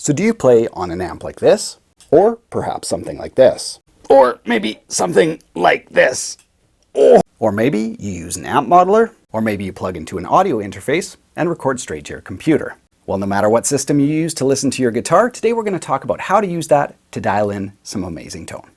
So do you play on an amp like this? Or perhaps something like this? Or maybe something like this? Oh. Or maybe you use an amp modeler? Or maybe you plug into an audio interface and record straight to your computer? Well, no matter what system you use to listen to your guitar, today we're going to talk about how to use that to dial in some amazing tone.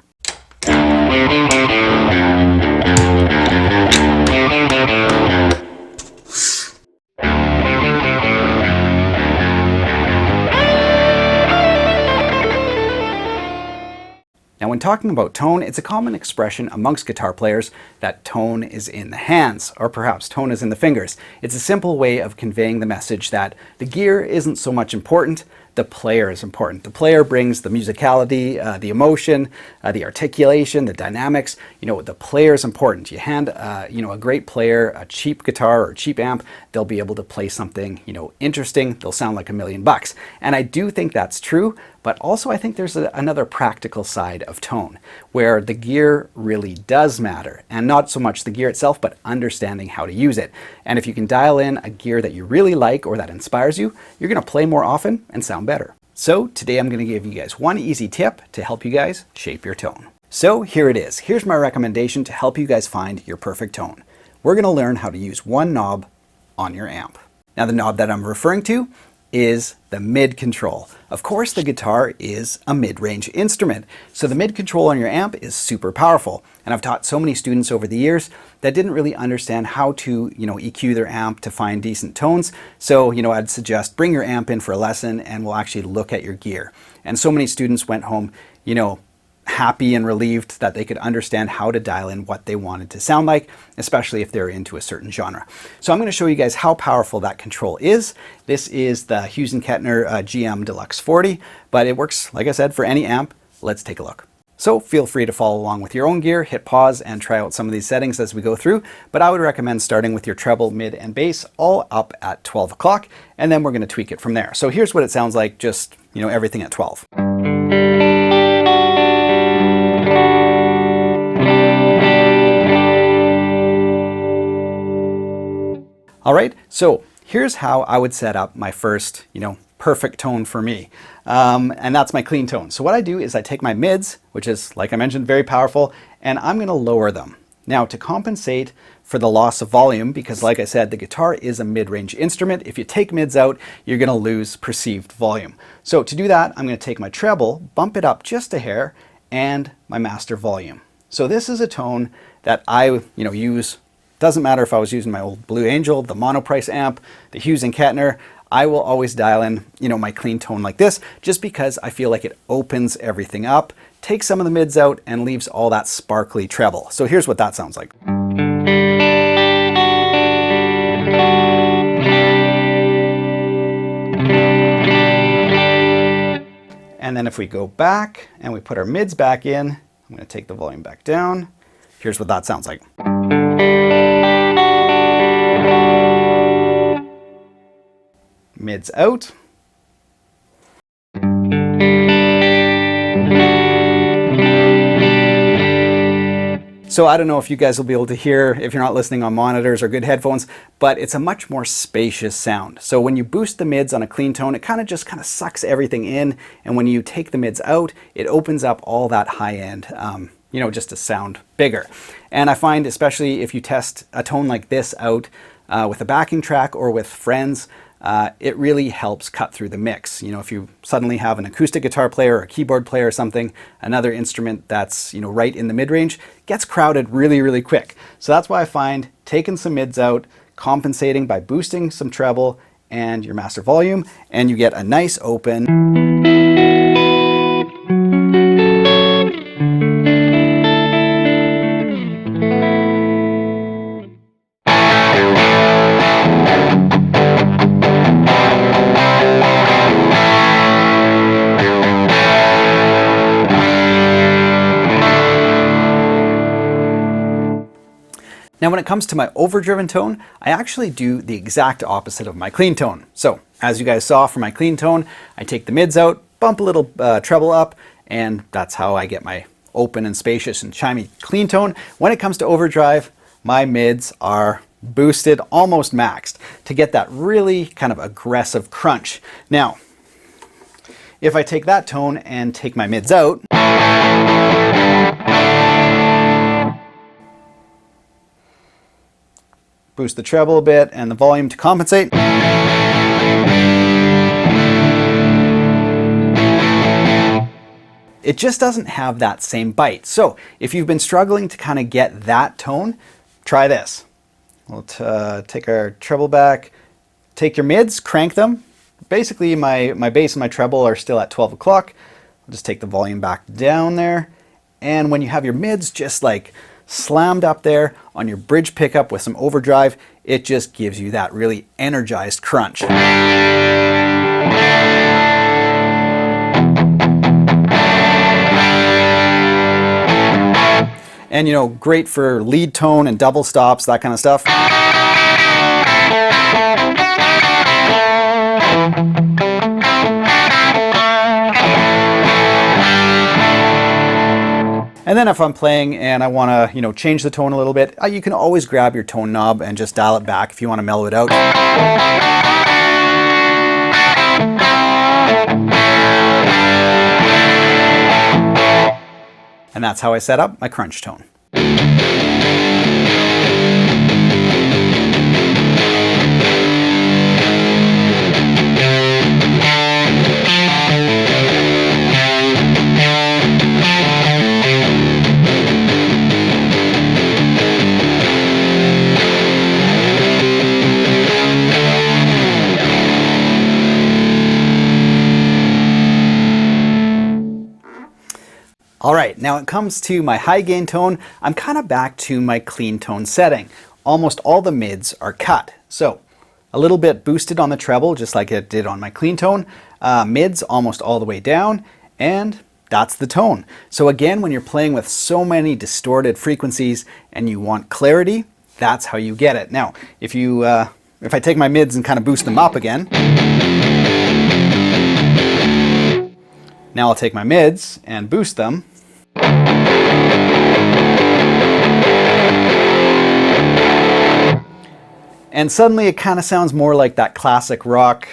Now, when talking about tone, it's a common expression amongst guitar players that tone is in the hands, or perhaps tone is in the fingers. It's a simple way of conveying the message that the gear isn't so much important, the player is important. The player brings the musicality, the emotion, the articulation, the dynamics. The player is important. You hand, a great player a cheap guitar or a cheap amp, they'll be able to play something, interesting. They'll sound like $1 million. And I do think that's true, but also I think there's another practical side of tone where the gear really does matter, and not so much the gear itself, but understanding how to use it. And if you can dial in a gear that you really like or that inspires you, you're going to play more often and sound better. So today I'm going to give you guys one easy tip to help you guys shape your tone. So here it is. Here's my recommendation to help you guys find your perfect tone. We're going to learn how to use one knob on your amp. Now the knob that I'm referring to is the mid control. Of course, the guitar is a mid-range instrument, so the mid control on your amp is super powerful. And I've taught so many students over the years that didn't really understand how to, EQ their amp to find decent tones. So, I'd suggest bring your amp in for a lesson and we'll actually look at your gear. And so many students went home, happy and relieved that they could understand how to dial in what they wanted to sound like, especially if they're into a certain genre. So I'm going to show you guys how powerful that control is. This is the Hughes & Kettner GM Deluxe 40, but it works, like I said, for any amp. Let's take a look. So feel free to follow along with your own gear, hit pause and try out some of these settings as we go through, but I would recommend starting with your treble, mid and bass all up at 12 o'clock, and then we're going to tweak it from there. So here's what it sounds like, just, everything at 12. All right, so here's how I would set up my first, perfect tone for me. And that's my clean tone. So what I do is I take my mids, which is, like I mentioned, very powerful, and I'm gonna lower them. Now, to compensate for the loss of volume, because like I said, the guitar is a mid-range instrument. If you take mids out, you're gonna lose perceived volume. So to do that, I'm gonna take my treble, bump it up just a hair, and my master volume. So this is a tone that I, use. Doesn't matter if I was using my old Blue Angel, the Monoprice amp, the Hughes & Kettner, I will always dial in, my clean tone like this, just because I feel like it opens everything up, takes some of the mids out, and leaves all that sparkly treble. So here's what that sounds like. And then if we go back and we put our mids back in, I'm going to take the volume back down. Here's what that sounds like. Mids out. So I don't know if you guys will be able to hear if you're not listening on monitors or good headphones, but it's a much more spacious sound. So when you boost the mids on a clean tone, it kind of sucks everything in. And when you take the mids out, it opens up all that high end, just to sound bigger. And I find, especially if you test a tone like this out with a backing track or with friends, it really helps cut through the mix. If you suddenly have an acoustic guitar player or a keyboard player or something, another instrument that's, right in the mid-range, gets crowded really, really quick. So that's why I find taking some mids out, compensating by boosting some treble and your master volume, and you get a nice open. Now when it comes to my overdriven tone, I actually do the exact opposite of my clean tone. So as you guys saw for my clean tone, I take the mids out, bump a little treble up, and that's how I get my open and spacious and chimey clean tone. When it comes to overdrive, my mids are boosted, almost maxed, to get that really kind of aggressive crunch. Now, If I take that tone and take my mids out, boost the treble a bit and the volume to compensate, it just doesn't have that same bite. So if you've been struggling to kind of get that tone, try this. We'll take our treble back, take your mids, crank them. Basically my bass and my treble are still at 12 o'clock. I'll just take the volume back down there. And when you have your mids just like slammed up there on your bridge pickup with some overdrive, it just gives you that really energized crunch. And you know, great for lead tone and double stops, that kind of stuff. And then if I'm playing and I want to, you know, change the tone a little bit, you can always grab your tone knob and just dial it back if you want to mellow it out. And that's how I set up my crunch tone. All right, now it comes to my high gain tone, I'm kind of back to my clean tone setting. Almost all the mids are cut. So a little bit boosted on the treble, just like it did on my clean tone. Mids almost all the way down, and that's the tone. So again, when you're playing with so many distorted frequencies and you want clarity, that's how you get it. Now, if I take my mids and kind of boost them up again, now I'll take my mids and boost them. And suddenly it kind of sounds more like that classic rock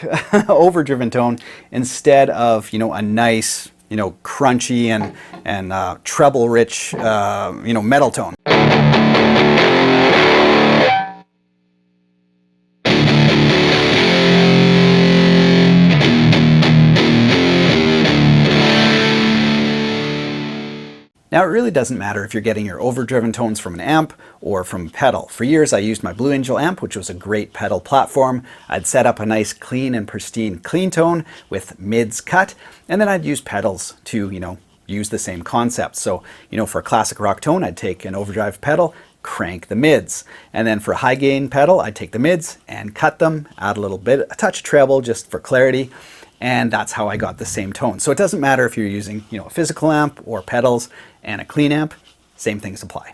overdriven tone instead of, you know, a nice, you know, crunchy and treble rich, you know, metal tone. Now it really doesn't matter if you're getting your overdriven tones from an amp or from a pedal. For years I used my Blue Angel amp, which was a great pedal platform. I'd set up a nice clean and pristine clean tone with mids cut, and then I'd use pedals to, you know, use the same concept. So, you know, for a classic rock tone, I'd take an overdrive pedal, crank the mids. And then for a high gain pedal, I'd take the mids and cut them, add a little bit, a touch of treble just for clarity. And that's how I got the same tone. So it doesn't matter if you're using, you know, a physical amp or pedals and a clean amp, same things apply.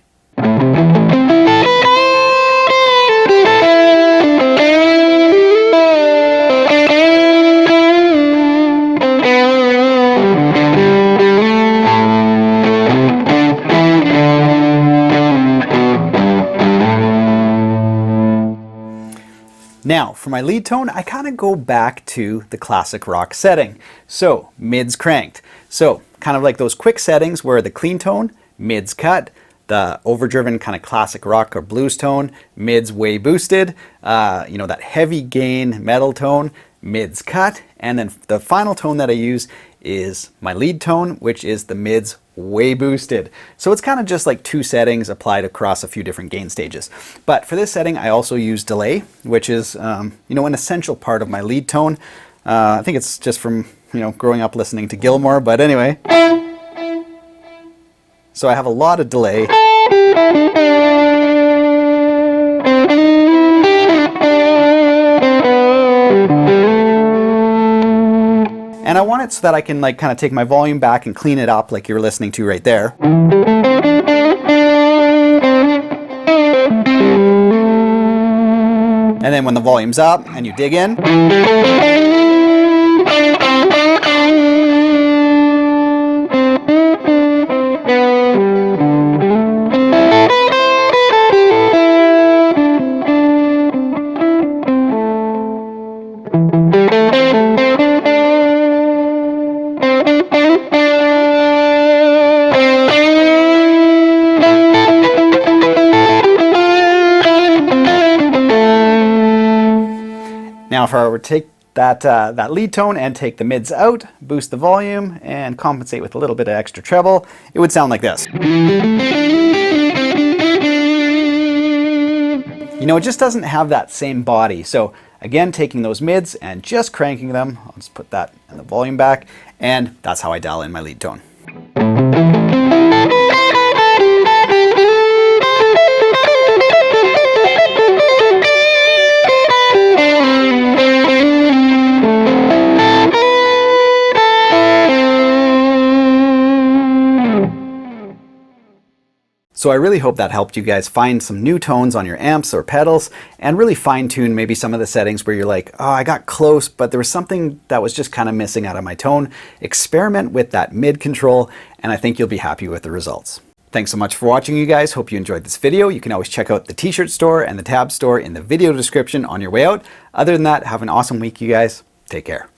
Now, for my lead tone, I kind of go back to the classic rock setting. So, mids cranked. So, kind of like those quick settings where the clean tone, mids cut, the overdriven kind of classic rock or blues tone, mids way boosted, you know, that heavy gain metal tone, mids cut, and then the final tone that I use is my lead tone, which is the mids way boosted. So it's kind of just like two settings applied across a few different gain stages. But for this setting, I also use delay, which is, you know, an essential part of my lead tone. I think it's just from, you know, growing up listening to Gilmore, but anyway. So I have a lot of delay. And I want it so that I can like kind of take my volume back and clean it up like you're listening to right there. And then when the volume's up and you dig in, if I were to take that lead tone and take the mids out, boost the volume, and compensate with a little bit of extra treble, it would sound like this. You know, it just doesn't have that same body. So again, taking those mids and just cranking them, I'll just put that in the volume back, and that's how I dial in my lead tone. So I really hope that helped you guys find some new tones on your amps or pedals and really fine tune maybe some of the settings where you're like, oh, I got close, but there was something that was just kind of missing out of my tone. Experiment with that mid control, and I think you'll be happy with the results. Thanks so much for watching, you guys. Hope you enjoyed this video. You can always check out the t-shirt store and the tab store in the video description on your way out. Other than that, have an awesome week, you guys. Take care.